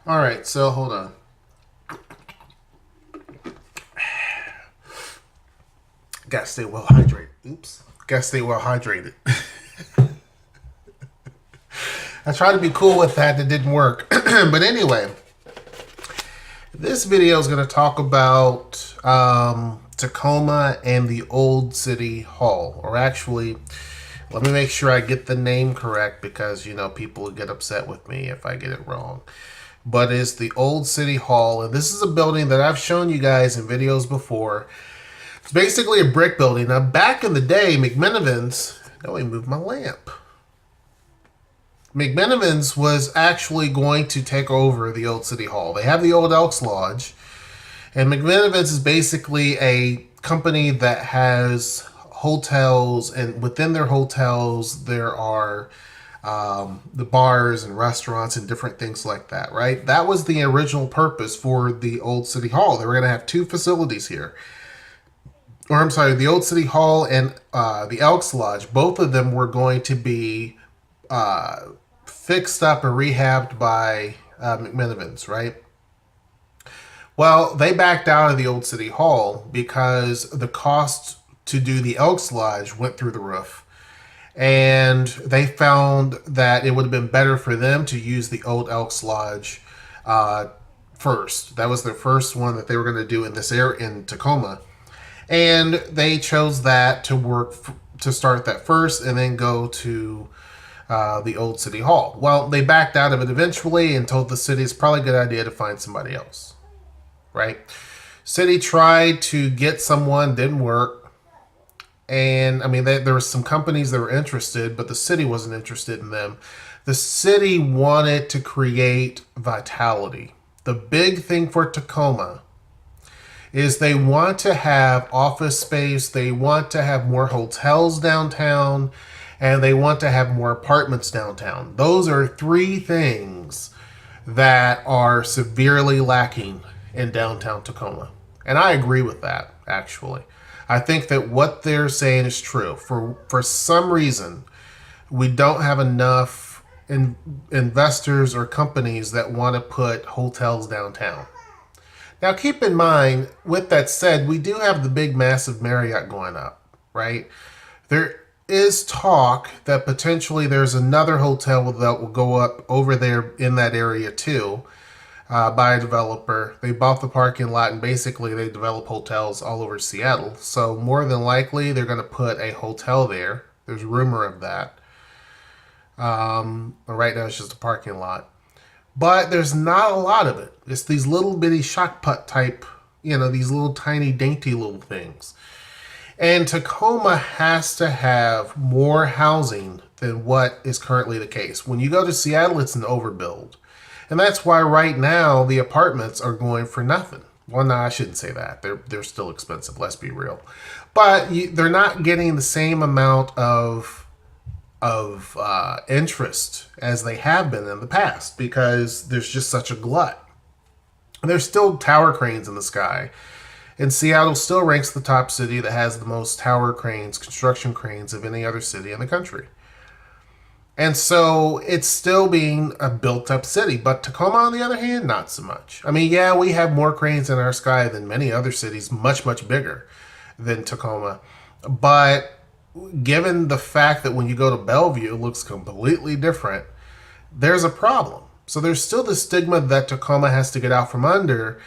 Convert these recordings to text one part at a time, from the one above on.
All right, so hold on. Gotta stay well hydrated. Oops. Gotta stay well hydrated. I tried to be cool with that. It didn't work. But anyway, this video is going to talk about Tacoma and the Old City Hall. Or actually, let me make sure I get the name correct because, people get upset with me if I get it wrong. But it's the Old City Hall. And this is a building that I've shown you guys in videos before. It's basically a brick building. Now, back in the day, McMenavins... Now I moved my lamp. McMenavins was actually going to take over the Old City Hall. They have the old Elks Lodge. And McMenavins is basically a company that has hotels. And within their hotels, there are the bars and restaurants and different things like that, right? That was the original purpose for the Old City Hall. They were going to have two facilities here. Or I'm sorry, the Old City Hall and the Elks Lodge, both of them were going to be fixed up and rehabbed by McMenavins, right? Well, they backed out of the Old City Hall because the cost to do the Elks Lodge went through the roof. And they found that it would have been better for them to use the old Elks Lodge first. That was their first one that they were going to do in this area in Tacoma. And they chose that to start that first and then go to the Old City Hall. Well, they backed out of it eventually and told the city it's probably a good idea to find somebody else, right? City tried to get someone, didn't work. And, I mean, there were some companies that were interested, but the city wasn't interested in them. The city wanted to create vitality. The big thing for Tacoma is they want to have office space, they want to have more hotels downtown, and they want to have more apartments downtown. Those are three things that are severely lacking in downtown Tacoma. And I agree with that, actually. I think that what they're saying is true. For some reason, we don't have enough investors or companies that want to put hotels downtown. Now, keep in mind, with that said, we do have the big, massive Marriott going up, right? There is talk that potentially there's another hotel that will go up over there in that area too by a developer. They bought the parking lot and basically they develop hotels all over Seattle. So more than likely, they're going to put a hotel there. There's rumor of that. Right now, it's just a parking lot. But there's not a lot of it. It's these little bitty shot put type, these little tiny dainty little things. And Tacoma has to have more housing than what is currently the case. When you go to Seattle, it's an overbuild. And that's why right now the apartments are going for nothing. Well, no, I shouldn't say that. They're still expensive, let's be real. But they're not getting the same amount of interest as they have been in the past because there's just such a glut. There's still tower cranes in the sky. And Seattle still ranks the top city that has the most tower cranes, construction cranes of any other city in the country. And so it's still being a built up city. But Tacoma, on the other hand, not so much. I mean, yeah, we have more cranes in our sky than many other cities, much, much bigger than Tacoma. But given the fact that when you go to Bellevue, it looks completely different, there's a problem. So there's still the stigma that Tacoma has to get out from under.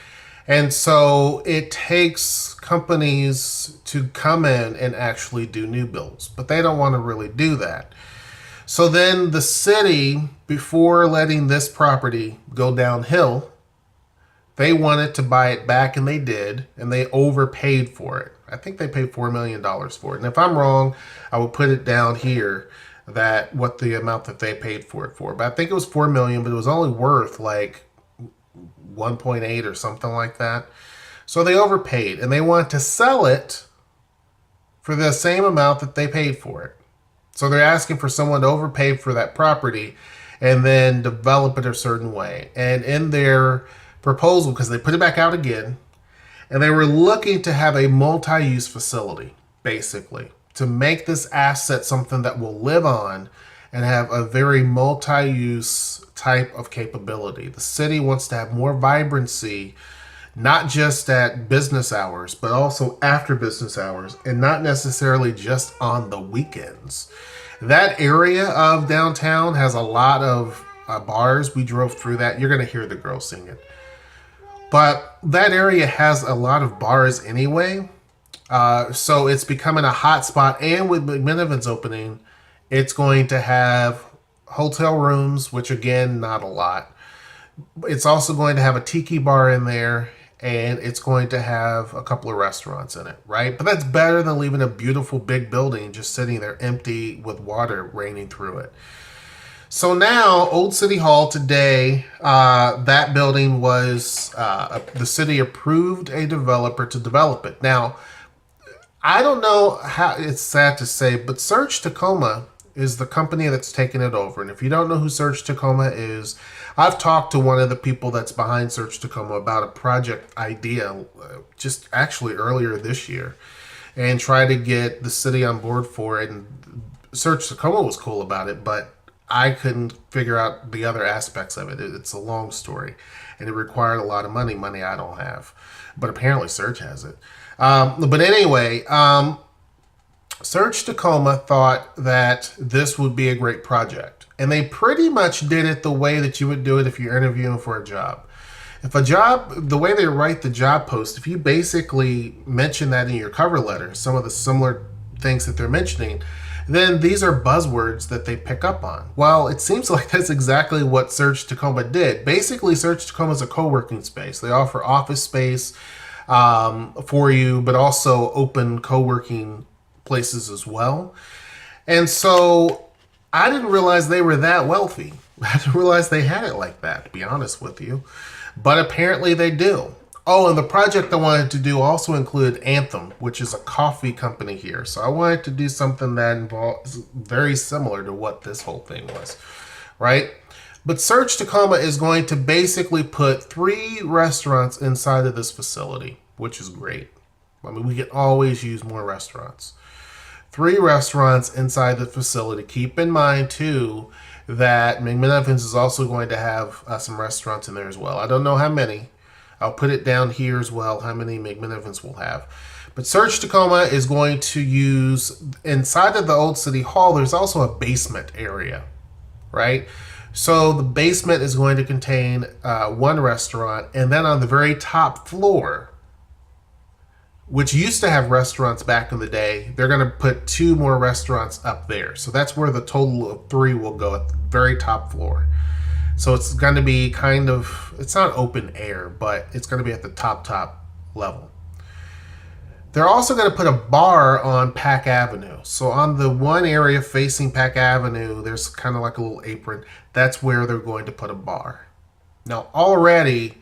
And so it takes companies to come in and actually do new builds. But they don't want to really do that. So then the city, before letting this property go downhill, they wanted to buy it back, and they did, and they overpaid for it. I think they paid $4 million for it. And if I'm wrong, I will put it down here that what the amount that they paid for it for. But I think it was $4 million, but it was only worth like 1.8 or something like that. So they overpaid, and they want to sell it for the same amount that they paid for it. So they're asking for someone to overpay for that property and then develop it a certain way. And in their proposal, because they put it back out again, and they were looking to have a multi-use facility, basically, to make this asset something that will live on and have a very multi-use type of capability. The city wants to have more vibrancy, not just at business hours, but also after business hours, and not necessarily just on the weekends. That area of downtown has a lot of bars. We drove through that. You're going to hear the girls sing it. But that area has a lot of bars anyway. So it's becoming a hot spot. And with McMenavins opening, it's going to have hotel rooms, which again, not a lot. It's also going to have a tiki bar in there, and it's going to have a couple of restaurants in it, right? But that's better than leaving a beautiful big building just sitting there empty with water raining through it. So now, Old City Hall today, that building was, the city approved a developer to develop it. Now, I don't know how, it's sad to say, but SurgeTacoma is the company that's taking it over. And if you don't know who SurgeTacoma is, I've talked to one of the people that's behind SurgeTacoma about a project idea just actually earlier this year and try to get the city on board for it. And SurgeTacoma was cool about it, but I couldn't figure out the other aspects of it. It's a long story, and it required a lot of money I don't have. But apparently Surge has it. But anyway, SurgeTacoma thought that this would be a great project. And they pretty much did it the way that you would do it if you're interviewing for a job. If a job, the way they write the job post, if you basically mention that in your cover letter, some of the similar things that they're mentioning, then these are buzzwords that they pick up on. Well, it seems like that's exactly what SurgeTacoma did. Basically, SurgeTacoma is a co-working space. They offer office space for you, but also open co-working places as well. And so I didn't realize they were that wealthy. I didn't realize they had it like that, to be honest with you. But apparently they do. Oh, and the project I wanted to do also included Anthem, which is a coffee company here. So I wanted to do something that involves very similar to what this whole thing was, right? But SurgeTacoma is going to basically put 3 restaurants inside of this facility, which is great. I mean, we can always use more restaurants. 3 restaurants inside the facility. Keep in mind, too, that McMenavins is also going to have some restaurants in there as well. I don't know how many. I'll put it down here as well, how many McMenavins will have. But SurgeTacoma is going to use, inside of the Old City Hall, there's also a basement area, right? So the basement is going to contain 1 restaurant, and then on the very top floor, which used to have restaurants back in the day, they're going to put 2 more restaurants up there. So that's where the total of 3 will go, at the very top floor. So it's going to be kind of, it's not open air, but it's going to be at the top level. They're also going to put a bar on Pack Avenue. So on the one area facing Pack Avenue, there's kind of like a little apron. That's where they're going to put a bar. Now already,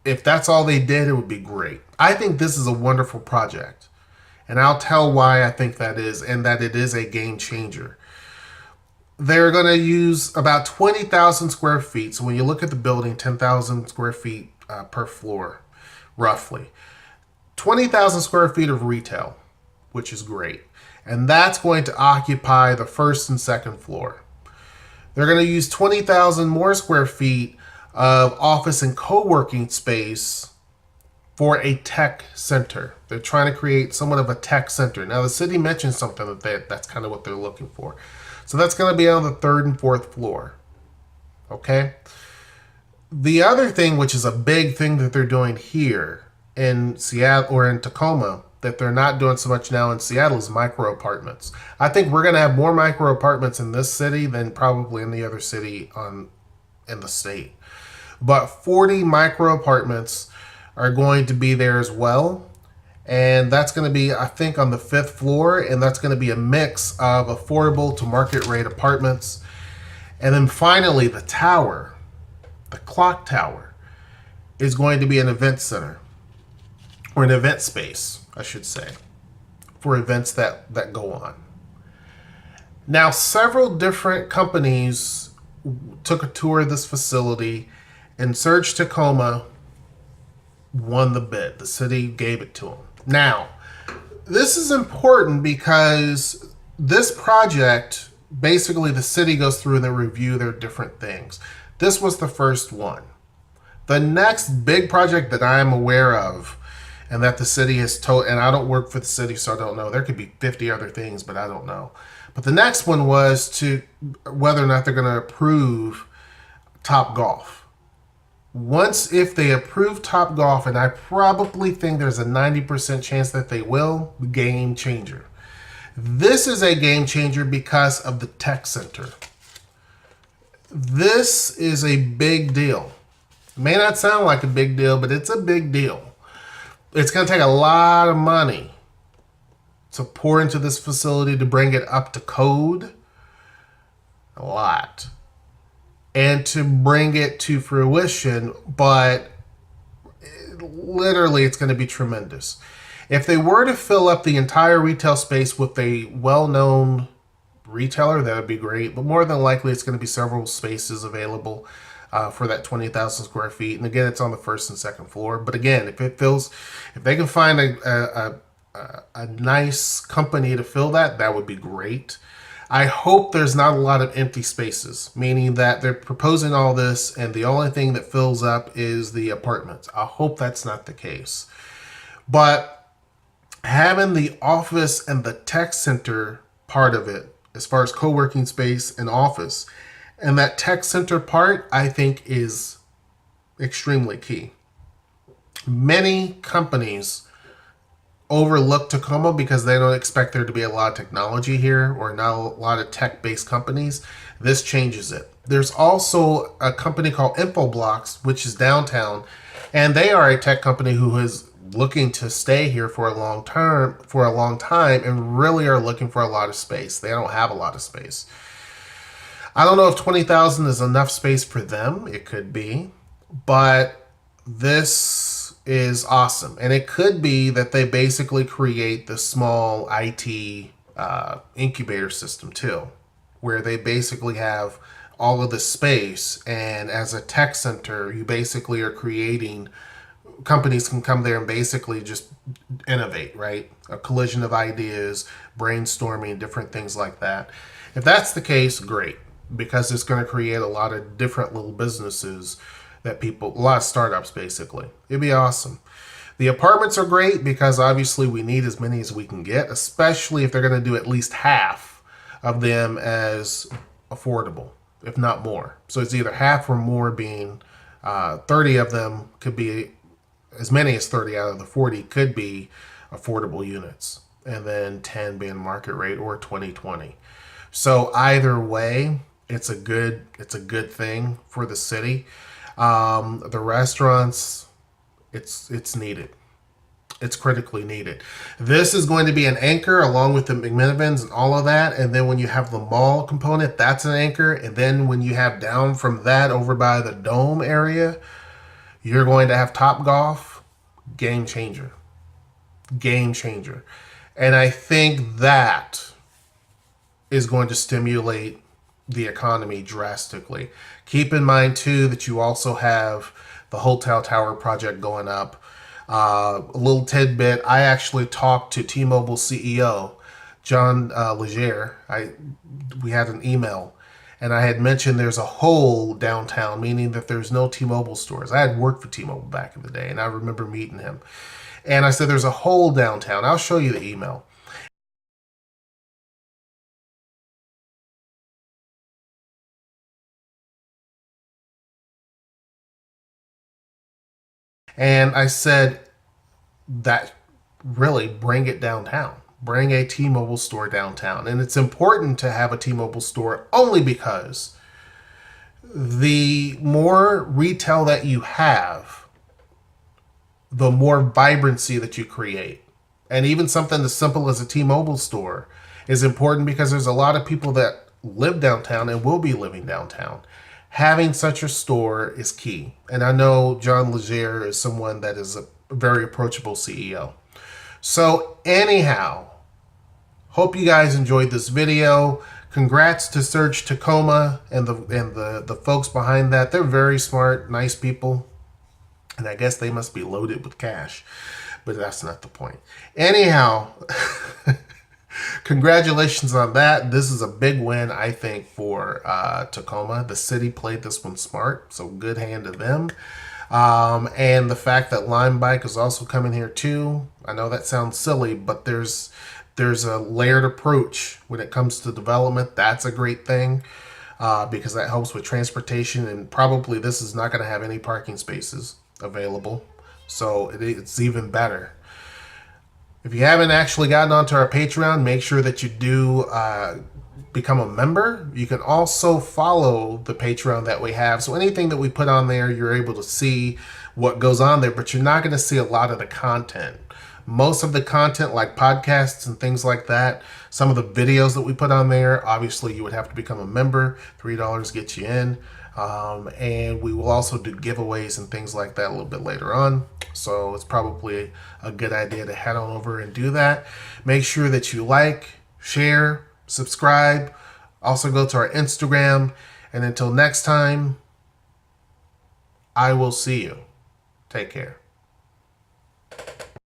if that's all they did, it would be great. I think this is a wonderful project. And I'll tell why I think that is, and that it is a game changer. They're going to use about 20,000 square feet. So when you look at the building, 10,000 square feet per floor, roughly. 20,000 square feet of retail, which is great. And that's going to occupy the first and second floor. They're going to use 20,000 more square feet of office and co-working space for a tech center. They're trying to create somewhat of a tech center. Now, the city mentioned something that's kind of what they're looking for. So that's going to be on the 3rd and 4th floor. Okay? The other thing, which is a big thing that they're doing here in Seattle or in Tacoma, that they're not doing so much now in Seattle, is micro apartments. I think we're going to have more micro apartments in this city than probably any other city in the state. But 40 micro apartments are going to be there as well. And that's going to be, I think, on the 5th floor. And that's going to be a mix of affordable to market rate apartments. And then finally, the tower, the clock tower, is going to be an event center. Or an event space, I should say, for events that go on. Now, several different companies took a tour of this facility, and SurgeTacoma won the bid. The city gave it to them. Now, this is important because this project, basically the city goes through and they review their different things. This was the first one. The next big project that I am aware of and that the city has told, and I don't work for the city, so I don't know. There could be 50 other things, but I don't know. But the next one was to whether or not they're going to approve Top Golf. Once, if they approve Top Golf, and I probably think there's a 90% chance that they will, game changer. This is a game changer because of the tech center. This is a big deal. It may not sound like a big deal, but it's a big deal. It's going to take a lot of money to pour into this facility to bring it up to code. A lot. And to bring it to fruition, but literally it's going to be tremendous. If they were to fill up the entire retail space with a well-known retailer, that would be great. But more than likely, it's going to be several spaces available for that 20,000 square feet. And again, it's on the first and second floor. But again, if they can find a nice company to fill that, that would be great. I hope there's not a lot of empty spaces, meaning that they're proposing all this and the only thing that fills up is the apartments. I hope that's not the case. But having the office and the tech center part of it, as far as co-working space and office, and that tech center part, I think is extremely key. Many companies overlook Tacoma because they don't expect there to be a lot of technology here or not a lot of tech-based companies. This changes it. There's also a company called Infoblox, which is downtown, and they are a tech company who is looking to stay here for a long time, and really are looking for a lot of space. They don't have a lot of space. I don't know if 20,000 is enough space for them. It could be, but this is awesome. And it could be that they basically create the small IT incubator system too, where they basically have all of the space, and as a tech center, you basically are creating, companies can come there and basically just innovate, right? A collision of ideas, brainstorming, different things like that. If that's the case, great, because it's going to create a lot of different little businesses that people, a lot of startups basically. It'd be awesome. The apartments are great because obviously we need as many as we can get, especially if they're going to do at least half of them as affordable, if not more. So it's either half or more, being 30 of them could be, as many as 30 out of the 40 could be affordable units, and then 10 being market rate or 20/20. So either way, it's a good thing for the city. The restaurants, it's needed. It's critically needed. This is going to be an anchor along with the McMinivans and all of that. And then when you have the mall component, that's an anchor. And then when you have down from that over by the Dome area, you're going to have Top Golf. Game changer. Game changer. And I think that is going to stimulate the economy drastically. Keep in mind too that you also have the Hotel Tower project going up. A little tidbit: I actually talked to T-Mobile CEO John Legere. We had an email, and I had mentioned there's a hole downtown, meaning that there's no T-Mobile stores. I had worked for T-Mobile back in the day, and I remember meeting him. And I said, there's a hole downtown. I'll show you the email. And I said, that really, bring it downtown. Bring a T-Mobile store downtown. And it's important to have a T-Mobile store only because the more retail that you have, the more vibrancy that you create. And even something as simple as a T-Mobile store is important because there's a lot of people that live downtown and will be living downtown. Having such a store is key. And I know John Legere is someone that is a very approachable CEO. So anyhow, hope you guys enjoyed this video. Congrats to SurgeTacoma and the folks behind that. They're very smart, nice people. And I guess they must be loaded with cash. But that's not the point. Anyhow, Congratulations on that. This is a big win, I think, for Tacoma. The city played this one smart, so good hand to them. And the fact that Lime Bike is also coming here too. I know that sounds silly, but there's a layered approach when it comes to development. That's a great thing because that helps with transportation. And probably this is not going to have any parking spaces available, so it's even better. If you haven't actually gotten onto our Patreon, make sure that you do become a member. You can also follow the Patreon that we have. So anything that we put on there, you're able to see what goes on there, but you're not going to see a lot of the content. Most of the content, like podcasts and things like that, some of the videos that we put on there, obviously you would have to become a member. $3 gets you in. And we will also do giveaways and things like that a little bit later on. So it's probably a good idea to head on over and do that. Make sure that you like, share, subscribe. Also go to our Instagram. And until next time, I will see you. Take care.